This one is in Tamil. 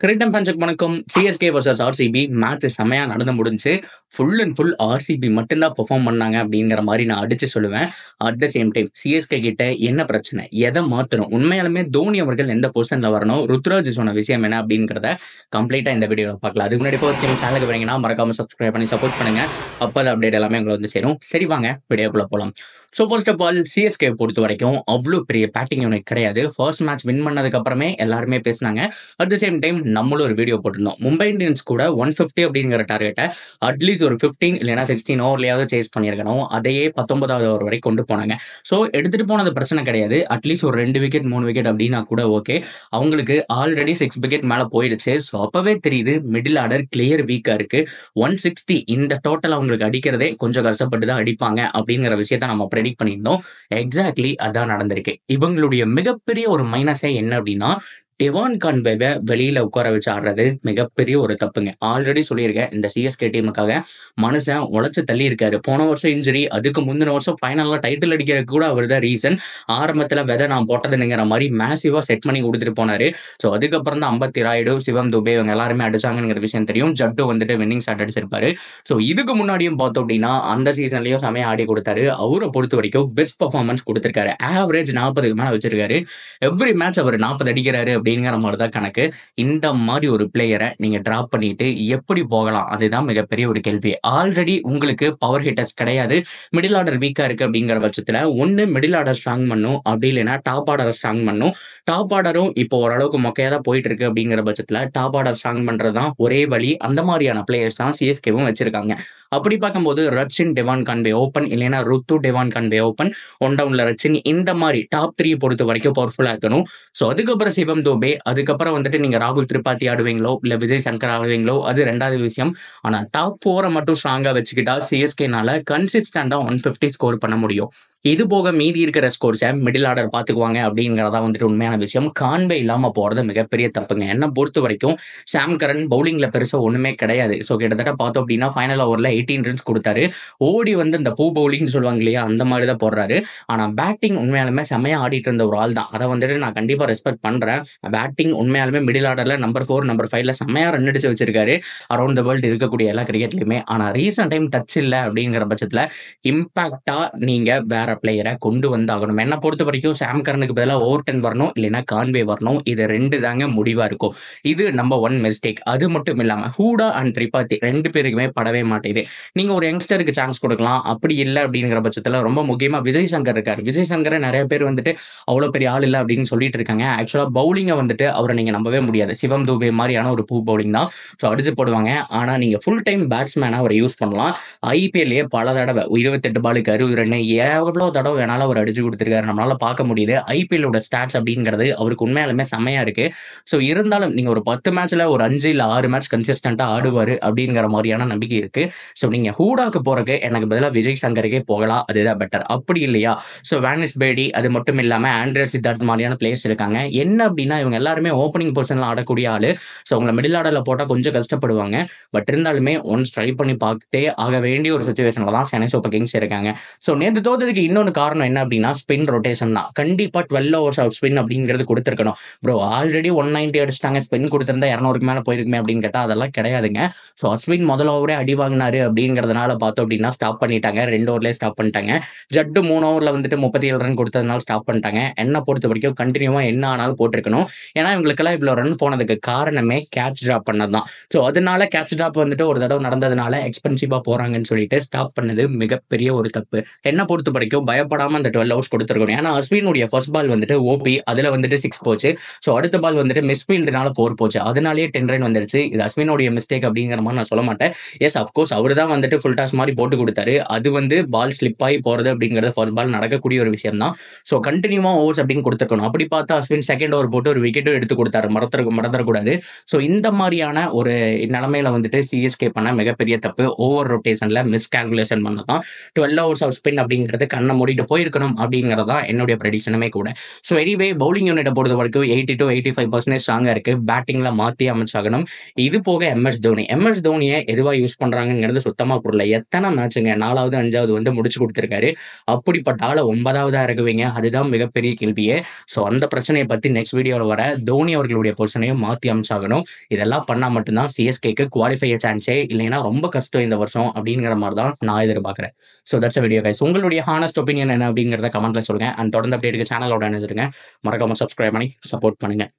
கிரிக்கெட் ஃபேன்ஸுக்கு வணக்கம். சிஎஸ்கே வர்சஸ் ஆர்சிபி மேட்ச் செமையா நடந்து முடிஞ்சு. ஃபுல் அண்ட் ஃபுல் ஆர்சிபி மட்டும்தான் பெர்ஃபார்ம் பண்ணாங்க அப்படிங்கிற மாதிரி நான் அடிச்சு சொல்லுவேன். At the same time CSK கிட்ட என்ன பிரச்சனை, எதை மாற்றணும், உண்மையாலுமே தோனி அவர்கள் எந்த பொசிஷன்ல வரணும், ருத்ராஜ் சொன்ன விஷயம் என்ன அப்படிங்கிறத கம்ப்ளீட்டா இந்த வீடியோவில் பார்க்கலாம். அதுக்கு முன்னாடி ஃபர்ஸ்ட் டைம் சேனலுக்கு வரீங்கன்னா மறக்காம சப்ஸ்கிரைப் பண்ணி சப்போர்ட் பண்ணுங்க. அப்போ அப்டேட் எல்லாமே உங்களை வந்து சேரும். சரி வாங்க வீடியோக்குள்ள போகலாம். So first of all CSK பொறுத்த வரைக்கும் அவ்வளோ பெரிய பேட்டிங் யூனிட் கிடையாது. ஃபர்ஸ்ட் மேட்ச் வின் பண்ணதுக்கு அப்புறமே எல்லாருமே பேசினாங்க. அட் த சேம் டைம் நம்மளும் ஒரு வீடியோ போட்டிருந்தோம். மும்பை இந்தியன்ஸ் கூட 150 அப்படிங்கிற டார்கெட்டை அட்லீஸ்ட் ஒரு 15 இல்லைனா 16 ஓவர்லையாவது சேஸ் பண்ணியிருக்கணும். அதையே 19வது ஓவர் வரை கொண்டு போனாங்க. ஸோ எடுத்துகிட்டு போனது பிரச்சனை கிடையாது. அட்லீஸ்ட் ஒரு 2 விக்கெட் 3 விக்கெட் அப்படின்னா கூட ஓகே. அவங்களுக்கு ஆல்ரெடி 6 விக்கெட் மேலே போயிடுச்சு. ஸோ அப்போவே தெரியுது மிடில் ஆர்டர் கிளியர் வீக்காக இருக்குது. 160 இந்த டோட்டல் அவங்களுக்கு அடிக்கிறதே கொஞ்சம் கஷ்டப்பட்டு தான் அடிப்பாங்க அப்படிங்கிற விஷயத்த நம்ம ப்ரெடிக்ட் பண்ணியிருந்தோம். எக்ஸாக்ட்லி அதான் நடந்திருக்கு. இவங்களுடைய மிகப்பெரிய ஒரு மைனஸே என்ன அப்படின்னா, டெவான் கான்வேவை வெளியில உட்கார வச்சு ஆடுறது மிகப்பெரிய ஒரு தப்புங்க. ஆல்ரெடி சொல்லியிருக்கேன், இந்த சிஎஸ்கே டீமுக்காக மனுஷன் உழைச்சு தள்ளி இருக்காரு. போன வருஷம் இன்ஜுரி, அதுக்கு முந்தின வருஷம் ஃபைனல்ல டைட்டில் அடிக்கிறதுக்கு கூட அவர் தான் ரீசன். ஆரம்பத்தில் விதை நான் போட்டதுங்கிற மாதிரி மேசிவா செட் பண்ணி கொடுத்துட்டு போனாரு. ஸோ அதுக்கப்புறம் தான் அம்பத்தி ராயுடு, சிவம் துபே இவங்க எல்லாருமே அடிச்சாங்கிற விஷயம் தெரியும். ஜட்டு வந்துட்டு வின்னிங் ஷாட் அடிச்சிருப்பாரு. ஸோ இதுக்கு முன்னாடியும் பார்த்தோம் அப்படின்னா அந்த சீசன்லயும் செமையா ஆடி கொடுத்தாரு. அவரை பொறுத்த வரைக்கும் பெஸ்ட் பர்ஃபார்மன்ஸ் கொடுத்திருக்காரு. ஆவரேஜ் 40க்கு மேலே வச்சிருக்காரு. எவ்ரி மேட்ச் அவர் 40 அடிக்கிறாரு அப்படிங்கிற மாதிரி தான் கணக்கு. இந்த மாதிரி ஒரு பிளேயரை நீங்க டிராப் பண்ணிட்டு எப்படி போகலாம், அதுதான் மிகப்பெரிய ஒரு கேள்வி. ஆல்ரெடி உங்களுக்கு பவர் ஹிட்டர்ஸ் கிடையாது, மிடில் ஆர்டர் வீக்கா இருக்கு அப்படிங்கிற பட்சத்தில் ஒன்று மிடில் ஆர்டர் ஸ்ட்ராங் பண்ணும், அப்படி இல்லைன்னா டாப் ஆர்டர் ஸ்ட்ராங் பண்ணும். டாப் ஆர்டரும் இப்போ ஓரளவுக்கு மொக்கையா தான் போயிட்டு இருக்கு அப்படிங்கிற பட்சத்தில் டாப் ஆர்டர் ஸ்ட்ராங் பண்றது தான் ஒரே வழி. அந்த மாதிரியான பிளேயர்ஸ் தான் சிஎஸ்கேவும் வச்சிருக்காங்க. அப்படி பார்க்கும்போது ரச்சின், டெவான் கான்வே ஓப்பன், இல்லைன்னா ருத்து, டெவான் கான்வே ஓப்பன், ஒன் டவுன்ல ரச்சின், இந்த மாதிரி டாப் 3 பொறுத்த வரைக்கும் பவர்ஃபுல்லா இருக்கணும். ஸோ அதுக்கப்புறம் சிவம் துபே, அதுக்கப்புறம் வந்துட்டு நீங்க ராகுல் திரிபாதி ஆடுவீங்களோ இல்ல விஜய் சங்கர் ஆடுவீங்களோ அது ரெண்டாவது விஷயம். ஆனா டாப் 4 மட்டும் ஸ்ட்ராங்கா வச்சுக்கிட்டா சிஎஸ்கேனால கன்சிஸ்டண்டா 150 ஸ்கோர் பண்ண முடியும். இது போக மீதி இருக்கிற ஸ்கோர்ஸை மிடில் ஆர்டர் பார்த்துக்குவாங்க அப்படிங்கிறதா வந்துட்டு உண்மையான விஷயம். கான்வே இல்லாமல் போகிறது மிகப்பெரிய தப்புங்க. என்ன பொறுத்த வரைக்கும் சாம் கரன் பவுலிங்கில் பெருசாக ஒன்றுமே கிடையாது. ஸோ கிட்டத்தட்ட பார்த்தோம் அப்படின்னா ஃபைனல் ஓவரில் 18 ரன்ஸ் கொடுத்தாரு. ஓடி வந்து இந்த பூ பவுலிங் சொல்லுவாங்க இல்லையா, அந்த மாதிரி தான் போடுறாரு. ஆனால் பேட்டிங் உண்மையாலுமே செம்மையாக ஆடிட்டு இருந்த ஒரு ஆள் தான். அதை வந்துட்டு நான் கண்டிப்பாக ரெஸ்பெக்ட் பண்ணுறேன். பேட்டிங் உண்மையாலுமே மிடில் ஆர்டரில் நம்பர் 4 நம்பர் 5ல செம்மையாக ரன் அடிச்சு வச்சிருக்காரு அரௌண்ட் த வேர்ல்டு இருக்கக்கூடிய எல்லா கிரிக்கெட்லையுமே. ஆனால் ரீசெண்ட் டைம் டச் இல்லை அப்படிங்கிற பட்சத்தில் இம்பாக்டாக நீங்கள் வேற பிளேயரை கொண்டு வந்தாகணும். என்ன பொறுத்த வரைக்கும் சாம் கரனுக்கு பதிலாக ஓவர்டன் வரணும், இல்லைன்னா கான்வே வரணும். இது 2 தாங்க முடிவா இருக்கும். இது நம்பர் 1 மிஸ்டேக். அது மட்டும் இல்லாம ஹூடா அண்ட் திரிபாதி 2 பேருக்குமே படவே மாட்டேது. நீங்க ஒரு யங்ஸ்டருக்கு சான்ஸ் கொடுக்கலாம். அப்படி இல்லை அப்படிங்கிற பட்சத்தில் ரொம்ப முக்கியமா விஜய் சங்கர் இருக்காரு. விஜய் சங்கரை நிறைய பேர் வந்துட்டு அவ்வளோ பெரிய ஆள் இல்லை அப்படின்னு சொல்லிட்டு இருக்காங்க. ஆக்சுவலா பவுலிங்கை வந்துட்டு அவரை நீங்க நம்பவே முடியாது. சிவம் துபே மாதிரியான ஒரு பூ பவுலிங் தான். ஸோ அடிச்சு போடுவாங்க. ஆனா நீங்க ஃபுல் டைம் பேட்ஸ்மேனா அவரை யூஸ் பண்ணலாம். ஐபிஎல்லே பல தடவை 28 பாலுக்கு 60 ரன் எவ்வளோ தடவை வேணாலும் அவர் அடிச்சு கொடுத்துருக்காரு. நம்மளால பார்க்க முடியுது. ஐபிஎல்லோட ஸ்டாட்ஸ் அப்படிங்கிறது அவருக்கு உண்மையாலுமே செம்மையா இருக்கு. ஸோ இருந்தாலும் நீங்க ஒரு 10 மேட்ச்ல ஒரு 5 இல்லை 6 மேட்ச் கன்சிஸ்டண்டா ஆடுவார் அப்படிங்கிற மாதிரியான நம்பிக்கை இருக்கு. ஸோ நீங்க ஹூடாக்கு போறதுக்கு எனக்கு பதிலாக விஜய் சங்கருக்கே போகலாம், அதுதான் பெட்டர். அப்படி இல்லையா, ஸோ வேனிஸ் பேடி, அது மட்டும் இல்லாம ஆண்ட்ரே சித்தார்த் மாதிரியான பிளேயர்ஸ் இருக்காங்க. என்ன அப்படின்னா இவங்க எல்லாருமே ஓப்பனிங் பொசிஷன்ல ஆடக்கூடிய ஆளு. ஸோ அவங்களை மிடில் ஆர்டர்ல போட்டால் கொஞ்சம் கஷ்டப்படுவாங்க. பட் இருந்தாலுமே ஒன்ஸ் ட்ரை பண்ணி பார்த்தே ஆக வேண்டிய ஒரு சுச்சுவேஷன்ல தான் சென்னை சூப்பர் கிங்ஸ் இருக்காங்க. ஸோ நேற்று தோத்ததுக்கு இன்னொன்று காரணம் என்ன அப்படின்னா ஸ்பின் ரொட்டேஷன் தான். கண்டிப்பா 12 ஓவர்ஸ் ஆஃப் ஸ்பின் அப்படிங்கிறது கொடுத்துருக்கணும். ப்ரோ ஆல்ரெடி 190 அடிச்சிட்டாங்க, ஸ்பின் கொடுத்திருந்தா 200க்கு மேலே போயிருக்குமே அப்படின்னு கேட்டால் அதெல்லாம் கிடையாதுங்க. ஸோ அஸ்வின் முதல் ஓவரே அடி வாங்கினாரு அப்படிங்கிறதுனால பார்த்தோம் அப்படின்னா ஸ்டாப் பண்ணிட்டாங்க. 2 ஓவர்லேயே ஸ்டாப் பண்ணிட்டாங்க. ஜட்டு 3 ஓவரில் வந்துட்டு 37 ரன் கொடுத்ததுனால ஸ்டாப் பண்ணிட்டாங்க. என்ன பொறுத்த வரைக்கும் கண்டினியூவா என்ன ஆனாலும் போட்டிருக்கணும். ஏன்னா இவங்களுக்கெல்லாம் இவ்வளோ ரன் போனதுக்கு காரணமே கேட்ச் ட்ராப் பண்ணது தான். ஸோ அதனால கேட்ச் ட்ராப் வந்துட்டு ஒரு தடவை நடந்ததுனால எக்ஸ்பென்சிவா போறாங்கன்னு சொல்லிட்டு ஸ்டாப் பண்ணது மிகப்பெரிய ஒரு தப்பு. என்ன பொறுத்த வரைக்கும் பயப்படாம அந்த 12 ஓவர்ஸ் கொடுத்துருக்கணும். ஏன்னா அஸ்வினுடைய ஃபர்ஸ்ட் பால் வந்துட்டு ஓபி, அதுல வந்துட்டு 6 போச்சு. ஸோ அடுத்த பால் வந்துட்டு மிஸ்ஃபீல்டுனால 4 போச்சு. அதனாலேயே 10 ரன் வந்துருச்சு. இது அஸ்வினுடைய மிஸ்டேக் அப்படிங்கிற மாதிரி நான் சொல்ல மாட்டேன். எஸ் அப்கோர்ஸ் அவர் தான் வந்துட்டு ஃபுல் டாஸ் மாதிரி போட்டு கொடுத்தாரு. அது வந்து பால் ஸ்லிப் ஆகி போறது அப்படிங்கிறது ஃபர்ஸ்ட் பால் நடக்கக்கூடிய ஒரு விஷயம் தான். ஸோ கண்டினியூவா ஓவர்ஸ் அப்படின்னு கொடுத்துருக்கணும். அப்படி பார்த்தா அஸ்வின் செகண்ட் ஓவர் போட்டு ஒரு விக்கெட்டும் எடுத்து கொடுத்தாரு. மறந்துடக்கூடாது. ஸோ இந்த மாதிரியான ஒரு நிலைமையில வந்துட்டு சிஎஸ்கே பண்ண மிகப்பெரிய தப்பு ஓவர் ரொட்டேஷன்ல மிஸ் கால்குலேஷன் பண்ணதான் 12 ஓவர்ஸ் ஆஃப் ஸ்பின் அப்படிங்கிறது கண்ண மூடிட்டு போயிருக்கணும் அப்படிங்கிறது தான் என்னுடைய ப்ரெடிக்ஷனுமே கூட. ஸோ எனிவே பவுலிங் யூனிட்ட பொறுத்தவரைக்கும் 80-85% ஸ்ட்ராங்கா இருக்கு. பேட்டிங்ல மாத்தி அமைச்சாகணும். இது போக எம்.எஸ். தோனி. எம்.எஸ். தோனிய எதுவா யூஸ் பண்றாங்கங்கிறது சுத்தமா புரியல. எத்தன மேட்சுங்க 4வது, 5வது வந்து முடிச்சு குடுத்திருக்காரு. அப்படிப்பட்ட ஆள 9வதா இறக்குவீங்க. அதுதான் மிகப்பெரிய கேள்வியே. ஸோ அந்த பிரச்சனைய பத்தி நெக்ஸ்ட் வீடியோல வரேன். தோனி அவர்களுடைய பொசிஷனையும் மாத்தி அமைச்சாகணும். இதெல்லாம் பண்ணா மட்டும் தான் சிஎஸ்கேக்கு குவாலிஃபை சான்ஸே, இல்லைன்னா ரொம்ப கஷ்டம் இந்த வருஷம் அப்படிங்கிற மாதிரி தான் நான் எதிர்பார்க்கிறேன். So that's a video guys. உங்களுடைய ஹானஸ்ட் ஒப்பீனியன் என்ன அப்படிங்கிறத கமெண்ட்ல சொல்லுங்க. அண்ட் தொடர்ந்து அப்டேட்டுக்கு சேனலோட இணைஞ்சிருங்க. மறக்காம சப்ஸ்கிரைப் பண்ணி சப்போர்ட் பண்ணுங்க.